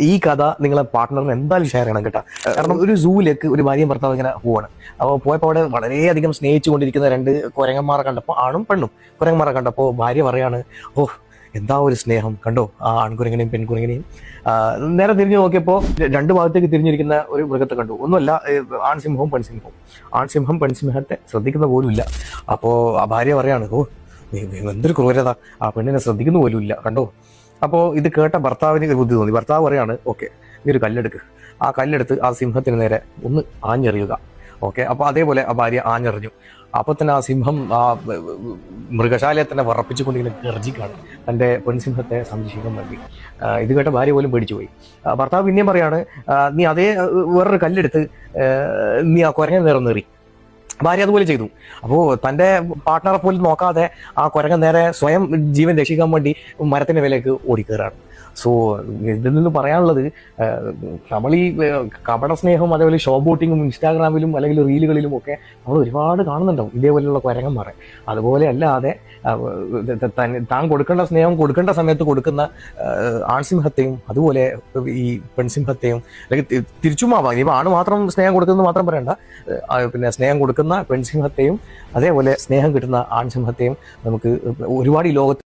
ഈ കഥ നിങ്ങളെ പാർട്ട്ണറിന് എന്തായാലും ഷെയർ ചെയ്യണം കേട്ടോ. കാരണം ഒരു സൂവിലേക്ക് ഒരു ഭാര്യയും ഭർത്താവ് ഇങ്ങനെ പോവാണ്. അപ്പോൾ പോയപ്പോൾ അവിടെ വളരെയധികം സ്നേഹിച്ചു കൊണ്ടിരിക്കുന്ന രണ്ട് കുരങ്ങന്മാരെ കണ്ടപ്പോൾ, ആണും പെണ്ണും കുരങ്ങന്മാരെ കണ്ടപ്പോൾ ഭാര്യ പറയാണ്, ഓ എന്താ ഒരു സ്നേഹം കണ്ടോ ആ ആൺകുരങ്ങനെയും പെൺകുരങ്ങനെയും. നേരെ തിരിഞ്ഞു നോക്കിയപ്പോൾ രണ്ട് ഭാഗത്തേക്ക് തിരിഞ്ഞിരിക്കുന്ന ഒരു മൃഗത്തെ കണ്ടു. ഒന്നുമല്ല, ആൺസിംഹവും പെൺസിംഹവും. ആൺസിംഹം പെൺസിംഹത്തെ ശ്രദ്ധിക്കുന്ന പോലുമില്ല. അപ്പോൾ ആ ഭാര്യ പറയാണ്, ഓ എന്തൊരു ക്രൂരത, ആ പെണ്ണിനെ ശ്രദ്ധിക്കുന്ന പോലുമില്ല കണ്ടോ. അപ്പോൾ ഇത് കേട്ട ഭർത്താവിന് ബുദ്ധി തോന്നി. ഭർത്താവ് പറയാണ്, ഓക്കെ നീ ഒരു കല്ലെടുക്ക്, ആ കല്ലെടുത്ത് ആ സിംഹത്തിന് നേരെ ഒന്ന് ആഞ്ഞെറിയുക. ഓക്കെ, അപ്പോൾ അതേപോലെ ആ ഭാര്യ ആഞ്ഞെറിഞ്ഞു. അപ്പോൾ തന്നെ ആ സിംഹം ആ മൃഗശാലയെ തന്നെ വിറപ്പിച്ചുകൊണ്ടിങ്ങനെ ഗർജിക്കാണ് തൻ്റെ പെൺസിംഹത്തെ സംരക്ഷിക്കാൻ വേണ്ടി. ഇത് കേട്ട ഭാര്യ പോലും പേടിച്ചു പോയി. ഭർത്താവ് പിന്നെയും പറയാണ്, നീ അതേ വേറൊരു കല്ലെടുത്ത് നീ ആ കുരങ്ങ നേരെ നേറി. ഭാര്യ അതുപോലെ ചെയ്തു. അപ്പോൾ തൻ്റെ പാർട്ട്ണറെ പോലും നോക്കാതെ ആ കുരങ്ങൻ നേരെ സ്വയം ജീവൻ രക്ഷിക്കാൻ വേണ്ടി മരത്തിൻ്റെ വിലക്ക് ഓടിക്കയറാണ്. സോ ഇതിൽ നിന്ന് പറയാനുള്ളത്, നമ്മൾ ഈ കപട സ്നേഹവും അതേപോലെ ഷോ ബോട്ടിങ്ങും ഇൻസ്റ്റാഗ്രാമിലും അല്ലെങ്കിൽ റീലുകളിലും ഒക്കെ നമ്മൾ ഒരുപാട് കാണുന്നുണ്ടാവും ഇതേപോലെയുള്ള കുരങ്ങന്മാരെ. അതുപോലെ അല്ലാതെ താൻ കൊടുക്കേണ്ട സ്നേഹം കൊടുക്കേണ്ട സമയത്ത് കൊടുക്കുന്ന ആൺസിംഹത്തെയും അതുപോലെ ഈ പെൺസിംഹത്തെയും, അല്ലെങ്കിൽ തിരിച്ചുമാവാം, ഇനിയിപ്പോൾ ആണ് മാത്രം സ്നേഹം കൊടുക്കുന്നത് മാത്രം പറയണ്ട, പിന്നെ സ്നേഹം കൊടുക്കുന്ന പെൺസിംഹത്തെയും അതേപോലെ സ്നേഹം കിട്ടുന്ന ആൺസിംഹത്തെയും നമുക്ക് ഒരുപാട് ഈ ലോകത്ത്